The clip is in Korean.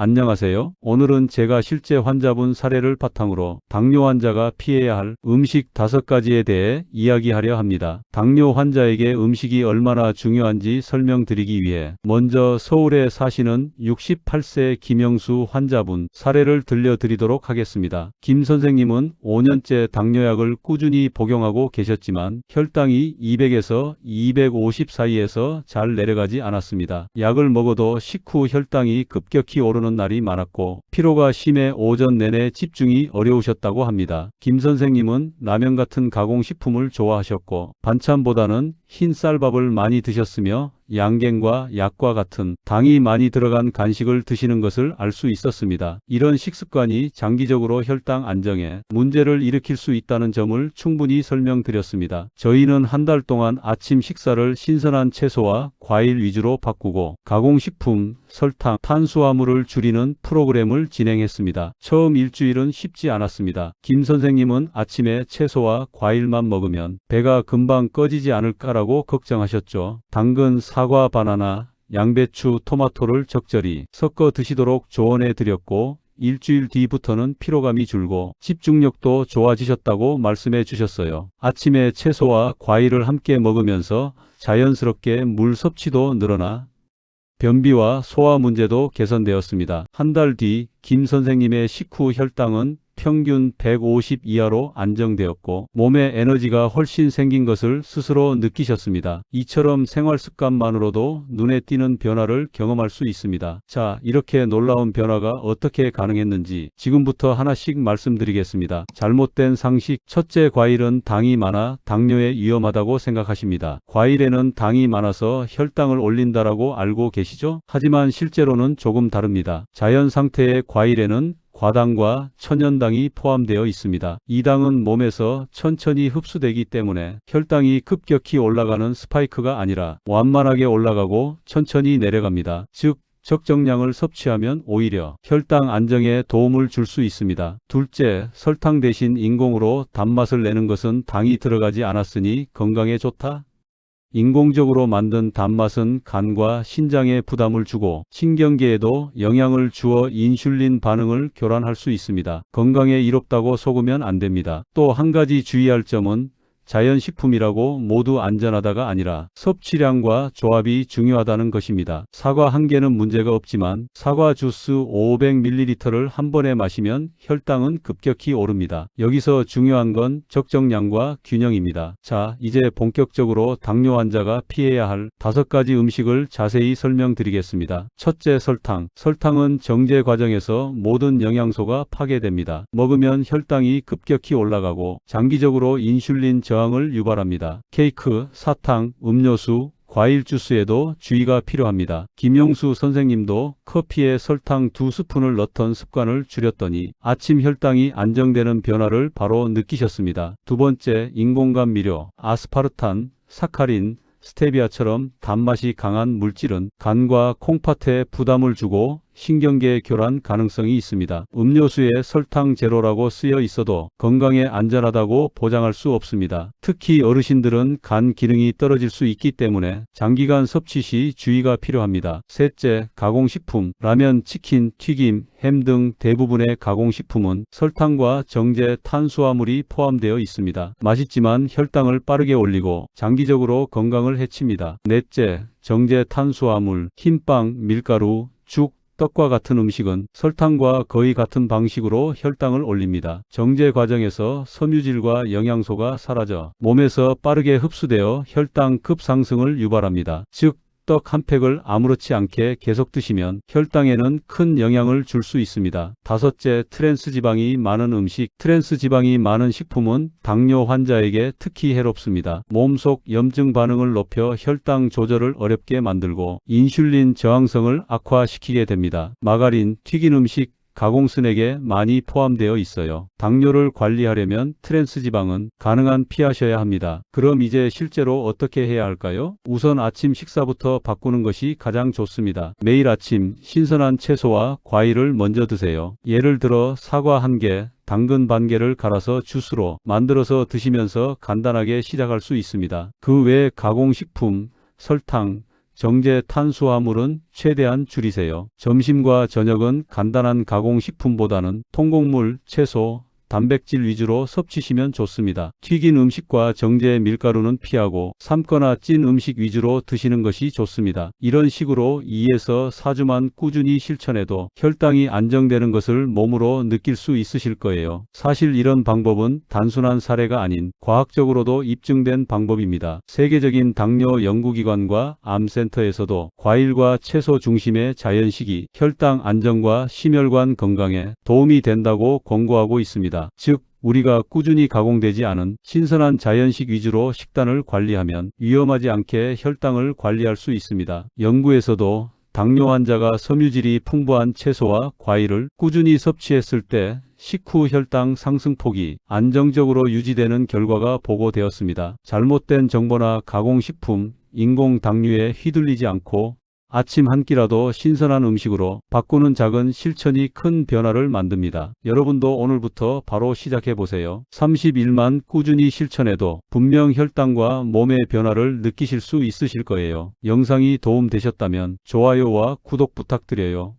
안녕하세요. 오늘은 제가 실제 환자분 사례를 바탕으로 당뇨 환자가 피해야 할 음식 5가지에 대해 이야기하려 합니다. 당뇨 환자에게 음식이 얼마나 중요한지 설명드리기 위해 먼저 서울에 사시는 68세 김영수 환자분 사례를 들려드리도록 하겠습니다. 김 선생님은 5년째 당뇨약을 꾸준히 복용하고 계셨지만 혈당이 200에서 250 사이에서 잘 내려가지 않았습니다. 약을 먹어도 식후 혈당이 급격히 오르는 날이 많았고 피로가 심해 오전 내내 집중이 어려우셨다고 합니다. 김 선생님은 라면 같은 가공식품을 좋아하셨고 반찬보다는 흰 쌀밥을 많이 드셨으며 양갱과 약과 같은 당이 많이 들어간 간식을 드시는 것을 알 수 있었습니다. 이런 식습관이 장기적으로 혈당 안정에 문제를 일으킬 수 있다는 점을 충분히 설명드렸습니다. 저희는 한 달 동안 아침 식사를 신선한 채소와 과일 위주로 바꾸고 가공식품, 설탕, 탄수화물을 줄이는 프로그램을 진행했습니다. 처음 일주일은 쉽지 않았습니다. 김 선생님은 아침에 채소와 과일만 먹으면 배가 금방 꺼지지 않을까라고 걱정하셨죠. 당근, 사과, 바나나, 양배추, 토마토를 적절히 섞어 드시도록 조언해 드렸고 일주일 뒤부터는 피로감이 줄고 집중력도 좋아지셨다고 말씀해 주셨어요. 아침에 채소와 과일을 함께 먹으면서 자연스럽게 물 섭취도 늘어나 변비와 소화 문제도 개선되었습니다. 한 달 뒤 김 선생님의 식후 혈당은 평균 150 이하로 안정되었고 몸에 에너지가 훨씬 생긴 것을 스스로 느끼셨습니다. 이처럼 생활 습관만으로도 눈에 띄는 변화를 경험할 수 있습니다. 자, 이렇게 놀라운 변화가 어떻게 가능했는지 지금부터 하나씩 말씀드리겠습니다. 잘못된 상식. 첫째, 과일은 당이 많아 당뇨에 위험하다고 생각하십니다. 과일에는 당이 많아서 혈당을 올린다라고 알고 계시죠? 하지만 실제로는 조금 다릅니다. 자연 상태의 과일에는 과당과 천연당이 포함되어 있습니다. 이 당은 몸에서 천천히 흡수되기 때문에 혈당이 급격히 올라가는 스파이크가 아니라 완만하게 올라가고 천천히 내려갑니다. 즉, 적정량을 섭취하면 오히려 혈당 안정에 도움을 줄 수 있습니다. 둘째, 설탕 대신 인공으로 단맛을 내는 것은 당이 들어가지 않았으니 건강에 좋다? 인공적으로 만든 단맛은 간과 신장에 부담을 주고 신경계에도 영향을 주어 인슐린 반응을 교란할 수 있습니다. 건강에 이롭다고 속으면 안 됩니다. 또 한 가지 주의할 점은 자연식품이라고 모두 안전하다가 아니라 섭취량과 조합이 중요하다는 것입니다. 사과 한 개는 문제가 없지만 사과 주스 500ml를 한 번에 마시면 혈당은 급격히 오릅니다. 여기서 중요한 건 적정량과 균형입니다. 자, 이제 본격적으로 당뇨 환자가 피해야 할 5가지 음식을 자세히 설명드리겠습니다. 첫째, 설탕. 설탕은 정제 과정에서 모든 영양소가 파괴됩니다. 먹으면 혈당이 급격히 올라가고 장기적으로 인슐린 저항을 유발합니다. 케이크, 사탕, 음료수, 과일 주스에도 주의가 필요합니다. 김영수 선생님도 커피에 설탕 2스푼을 넣던 습관을 줄였더니 아침 혈당이 안정되는 변화를 바로 느끼셨습니다. 두 번째, 인공감미료, 아스파르탄, 사카린, 스테비아처럼 단맛이 강한 물질은 간과 콩팥에 부담을 주고 신경계 교란 가능성이 있습니다. 음료수에 설탕 제로라고 쓰여 있어도 건강에 안전하다고 보장할 수 없습니다. 특히 어르신들은 간 기능이 떨어질 수 있기 때문에 장기간 섭취 시 주의가 필요합니다. 셋째, 가공식품. 라면, 치킨, 튀김, 햄 등 대부분의 가공식품은 설탕과 정제 탄수화물이 포함되어 있습니다. 맛있지만 혈당을 빠르게 올리고 장기적으로 건강을 해칩니다. 넷째, 정제 탄수화물. 흰빵, 밀가루, 죽, 떡과 같은 음식은 설탕과 거의 같은 방식으로 혈당을 올립니다. 정제 과정에서 섬유질과 영양소가 사라져 몸에서 빠르게 흡수되어 혈당 급상승을 유발합니다. 즉, 떡 한 팩을 아무렇지 않게 계속 드시면 혈당에는 큰 영향을 줄 수 있습니다. 다섯째, 트랜스지방이 많은 음식. 트랜스지방이 많은 식품은 당뇨 환자에게 특히 해롭습니다. 몸속 염증 반응을 높여 혈당 조절을 어렵게 만들고 인슐린 저항성을 악화시키게 됩니다. 마가린, 튀긴 음식, 가공 스낵에 많이 포함되어 있어요. 당뇨를 관리하려면 트랜스지방은 가능한 피하셔야 합니다. 그럼 이제 실제로 어떻게 해야 할까요? 우선 아침 식사부터 바꾸는 것이 가장 좋습니다. 매일 아침 신선한 채소와 과일을 먼저 드세요. 예를 들어 사과 1개, 당근 반 개를 갈아서 주스로 만들어서 드시면서 간단하게 시작할 수 있습니다. 그 외에 가공식품, 설탕, 정제 탄수화물은 최대한 줄이세요. 점심과 저녁은 간단한 가공식품보다는 통곡물, 채소, 단백질 위주로 섭취시면 좋습니다. 튀긴 음식과 정제 밀가루는 피하고 삶거나 찐 음식 위주로 드시는 것이 좋습니다. 이런 식으로 2에서 4주만 꾸준히 실천해도 혈당이 안정되는 것을 몸으로 느낄 수 있으실 거예요. 사실 이런 방법은 단순한 사례가 아닌 과학적으로도 입증된 방법입니다. 세계적인 당뇨 연구기관과 암센터에서도 과일과 채소 중심의 자연식이 혈당 안정과 심혈관 건강에 도움이 된다고 권고하고 있습니다. 즉, 우리가 꾸준히 가공되지 않은 신선한 자연식 위주로 식단을 관리하면 위험하지 않게 혈당을 관리할 수 있습니다. 연구에서도 당뇨 환자가 섬유질이 풍부한 채소와 과일을 꾸준히 섭취했을 때 식후 혈당 상승폭이 안정적으로 유지되는 결과가 보고되었습니다. 잘못된 정보나 가공식품, 인공 당류에 휘둘리지 않고 아침 한 끼라도 신선한 음식으로 바꾸는 작은 실천이 큰 변화를 만듭니다. 여러분도 오늘부터 바로 시작해 보세요. 30일만 꾸준히 실천해도 분명 혈당과 몸의 변화를 느끼실 수 있으실 거예요. 영상이 도움되셨다면 좋아요와 구독 부탁드려요.